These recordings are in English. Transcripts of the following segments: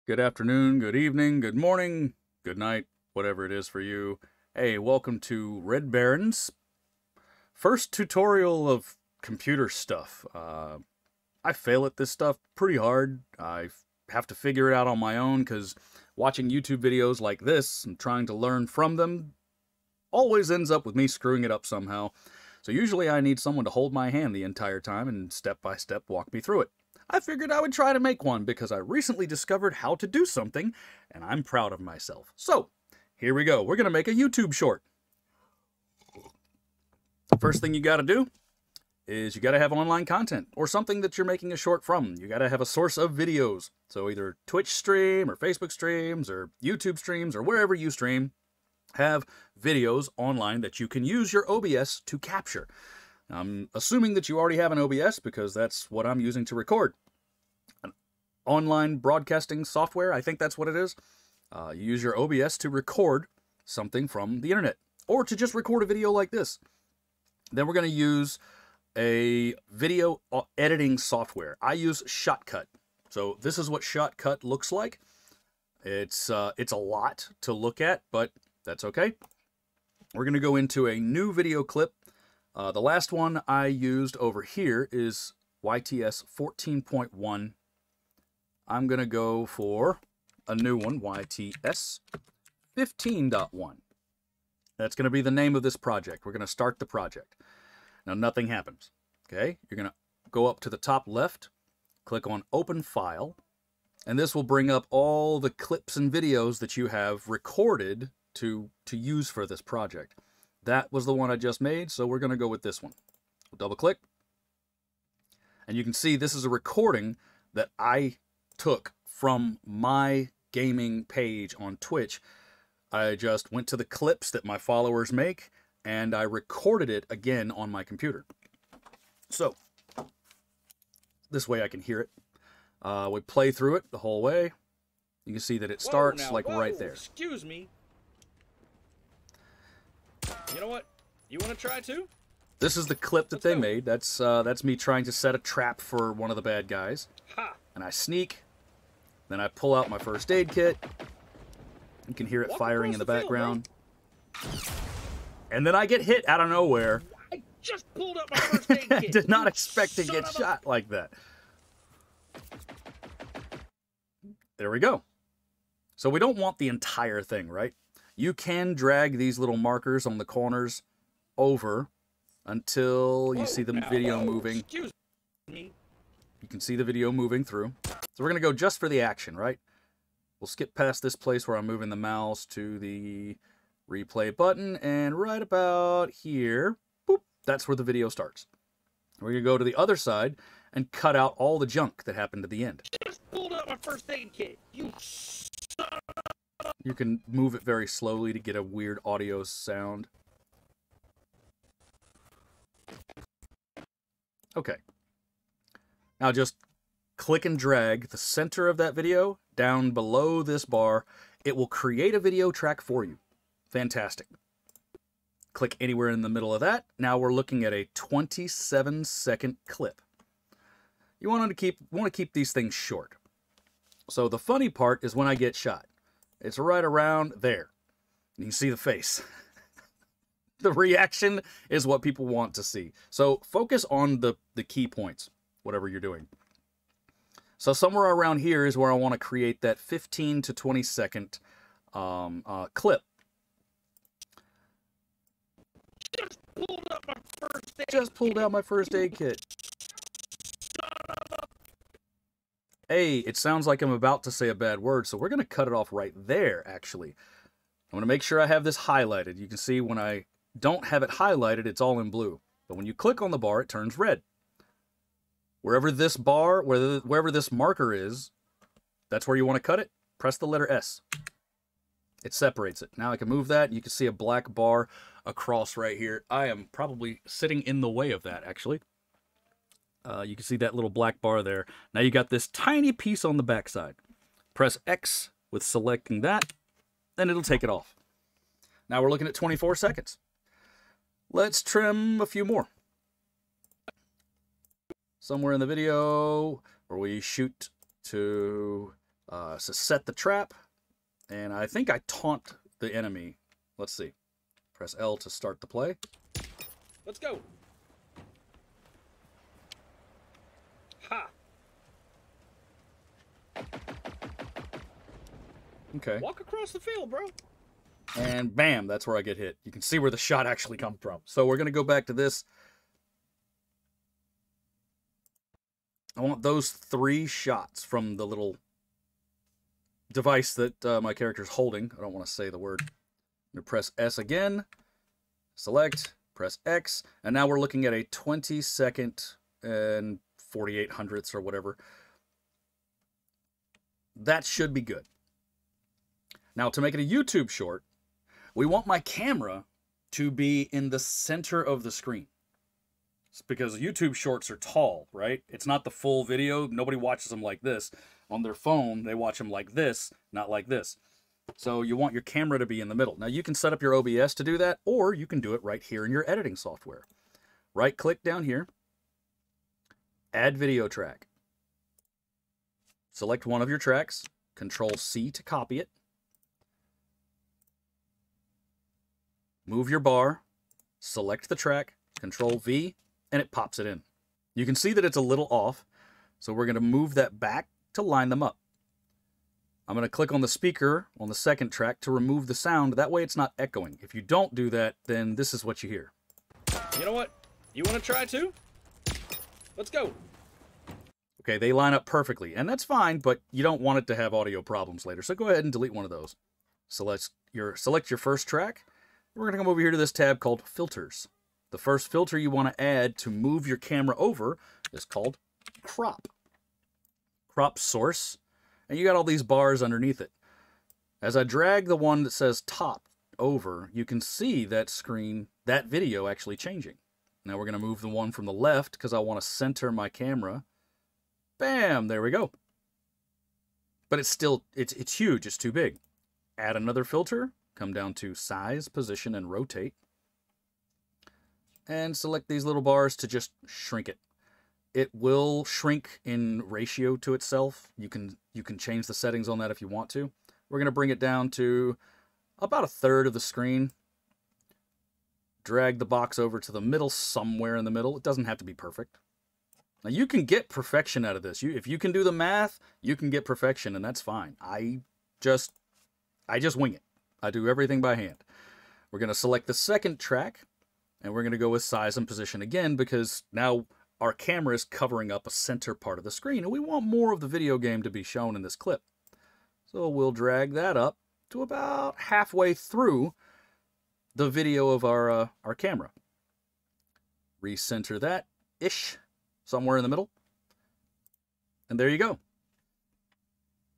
Good afternoon, good evening, good morning, good night, whatever it is for you. Hey, welcome to Red Baron's first tutorial of computer stuff. I fail at this stuff pretty hard. I have to figure it out on my own because watching YouTube videos like this and trying to learn from them always ends up with me screwing it up somehow. So usually I need someone to hold my hand the entire time and step by step walk me through it. I figured I would try to make one because I recently discovered how to do something, and I'm proud of myself. So, here we go. We're going to make a YouTube short. First thing you got to do is you got to have online content or something that you're making a short from. You got to have a source of videos. So either Twitch stream or Facebook streams or YouTube streams or wherever you stream, have videos online that you can use your OBS to capture. I'm assuming that you already have an OBS because that's what I'm using to record. An online broadcasting software, I think that's what it is. You use your OBS to record something from the internet or to just record a video like this. Then we're going to use a video editing software. I use Shotcut. So this is what Shotcut looks like. It's a lot to look at, but that's okay. We're going to go into a new video clip. The last one I used over here is YTS 14.1. I'm going to go for a new one, YTS 15.1. That's going to be the name of this project. We're going to start the project. Now, nothing happens. Okay? You're going to go up to the top left, click on Open File, and this will bring up all the clips and videos that you have recorded to use for this project. That was the one I just made, so we're going to go with this one. We'll double click. And you can see this is a recording that I took from my gaming page on Twitch. I just went to the clips that my followers make, and I recorded it again on my computer. So, this way I can hear it. We play through it the whole way. You can see that it starts right there. Excuse me. You know what? You want to try too? This is the clip that they made. That's me trying to set a trap for one of the bad guys. Ha! And I sneak. Then I pull out my first aid kit. You can hear it firing in the background. And then I get hit out of nowhere. I just pulled up my first aid kit. Did not expect to get shot like that. There we go. So we don't want the entire thing, right? You can drag these little markers on the corners over until you see the video moving. Excuse me. You can see the video moving through. So we're going to go just for the action, right? We'll skip past this place where I'm moving the mouse to the replay button, and right about here, boop, that's where the video starts. We're going to go to the other side and cut out all the junk that happened at the end. Just pulled up my first aid kit. You can move it very slowly to get a weird audio sound. Okay. Now just click and drag the center of that video down below this bar. It will create a video track for you. Fantastic. Click anywhere in the middle of that. Now we're looking at a 27-second clip. You want to keep these things short. So the funny part is when I get shot. It's right around there. You can see the face. The reaction is what people want to see. So focus on the key points, whatever you're doing. So somewhere around here is where I want to create that 15 to 20 second clip. Just pulled out my first aid kit. Hey, it sounds like I'm about to say a bad word, so we're going to cut it off right there, actually. I'm going to make sure I have this highlighted. You can see when I don't have it highlighted, it's all in blue. But when you click on the bar, it turns red. Wherever this bar, wherever this marker is, that's where you want to cut it. Press the letter S. It separates it. Now I can move that, and you can see a black bar across right here. I am probably sitting in the way of that, actually. You can see that little black bar there. Now you got this tiny piece on the backside. Press X with selecting that, and it'll take it off. Now we're looking at 24 seconds. Let's trim a few more. Somewhere in the video where we shoot to So set the trap, and I think I taunt the enemy. Let's see. Press L to start the play. Let's go. Ha! Okay. Walk across the field, bro. And bam, that's where I get hit. You can see where the shot actually comes from. So we're going to go back to this. I want those 3 shots from the little device that my character's holding. I don't want to say the word. I'm going to press S again. Select. Press X. And now we're looking at a 20-second and 48 hundredths or whatever. That should be good. Now, to make it a YouTube short, we want my camera to be in the center of the screen. It's because YouTube shorts are tall, right? It's not the full video. Nobody watches them like this. On their phone, they watch them like this, not like this. So you want your camera to be in the middle. Now, you can set up your OBS to do that, or you can do it right here in your editing software. Right-click down here. Add video track. Select one of your tracks. Control-C to copy it. Move your bar, select the track, Control-V, and it pops it in. You can see that it's a little off, so we're going to move that back to line them up. I'm going to click on the speaker on the second track to remove the sound. That way it's not echoing. If you don't do that, then this is what you hear. You know what? You want to try too? Let's go. Okay, they line up perfectly, and that's fine, but you don't want it to have audio problems later, so go ahead and delete one of those. Select your first track. We're going to come over here to this tab called Filters. The first filter you want to add to move your camera over is called Crop. Crop Source. And you got all these bars underneath it. As I drag the one that says Top over, you can see that that video actually changing. Now we're going to move the one from the left because I want to center my camera. Bam! There we go. But it's still, it's huge. It's too big. Add another filter. Come down to Size, Position, and Rotate. And select these little bars to just shrink it. It will shrink in ratio to itself. You can change the settings on that if you want to. We're going to bring it down to about 1/3 of the screen. Drag the box over to the middle, somewhere in the middle. It doesn't have to be perfect. Now you can get perfection out of this. If you can do the math, you can get perfection, and that's fine. I just wing it. I do everything by hand. We're going to select the second track, and we're going to go with Size and Position again, because now our camera is covering up a center part of the screen, and we want more of the video game to be shown in this clip. So we'll drag that up to about halfway through the video of our camera. Recenter that-ish, somewhere in the middle. And there you go.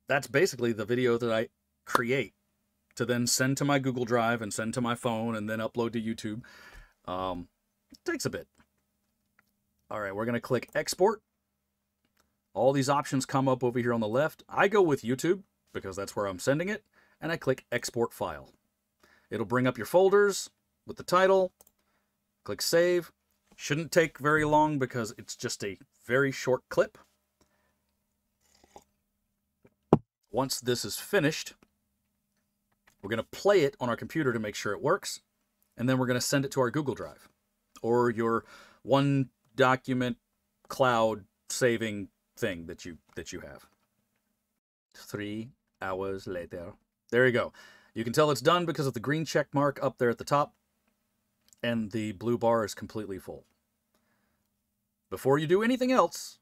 That's basically the video that I create to then send to my Google Drive and send to my phone and then upload to YouTube. It takes a bit. All right, we're going to click Export. All these options come up over here on the left. I go with YouTube because that's where I'm sending it, and I click Export File. It'll bring up your folders with the title. Click Save. Shouldn't take very long because it's just a very short clip. Once this is finished, we're going to play it on our computer to make sure it works, and then we're going to send it to our Google Drive or your one document cloud saving thing that you have. 3 hours later. There you go. You can tell it's done because of the green check mark up there at the top, and the blue bar is completely full. Before you do anything else,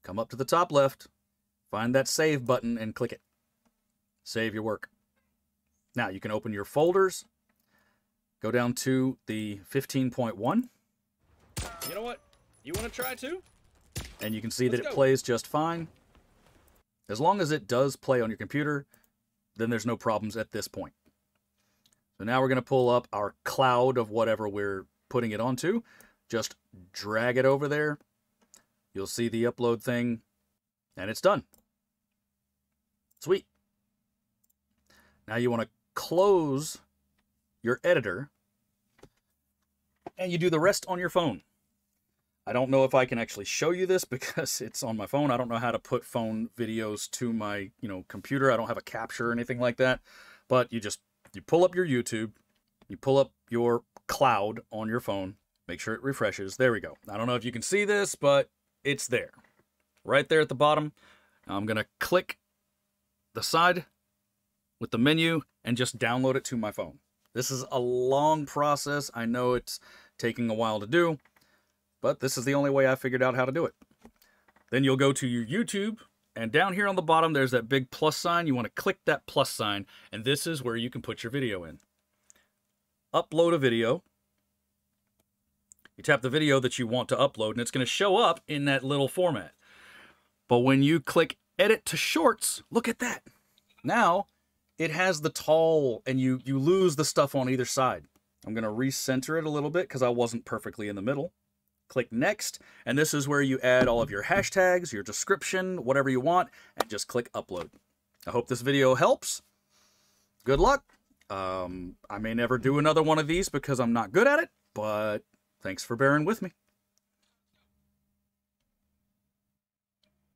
come up to the top left, find that save button and click it. Save your work. Now you can open your folders, go down to the 15.1. You know what? You want to try too? And you can see that Let's it go. plays just fine. As long as it does play on your computer, then there's no problems at this point. So now we're going to pull up our cloud of whatever we're putting it onto. Just drag it over there. You'll see the upload thing, and it's done. Sweet. Now you want to close your editor, and you do the rest on your phone. I don't know if I can actually show you this because it's on my phone. I don't know how to put phone videos to my, computer. I don't have a capture or anything like that. But you pull up your YouTube, you pull up your cloud on your phone, make sure it refreshes. There we go. I don't know if you can see this, but it's there. Right there at the bottom. I'm going to click the side with the menu and just download it to my phone. This is a long process. I know it's taking a while to do, but this is the only way I figured out how to do it. Then you'll go to your YouTube, and down here on the bottom, there's that big plus sign. You want to click that plus sign, and this is where you can put your video in. Upload a video. You tap the video that you want to upload, and it's going to show up in that little format. But when you click Edit to Shorts, look at that. Now, it has the tall, and you lose the stuff on either side. I'm going to recenter it a little bit because I wasn't perfectly in the middle. Click Next, and this is where you add all of your hashtags, your description, whatever you want, and just click Upload. I hope this video helps. Good luck. I may never do another one of these because I'm not good at it, but thanks for bearing with me.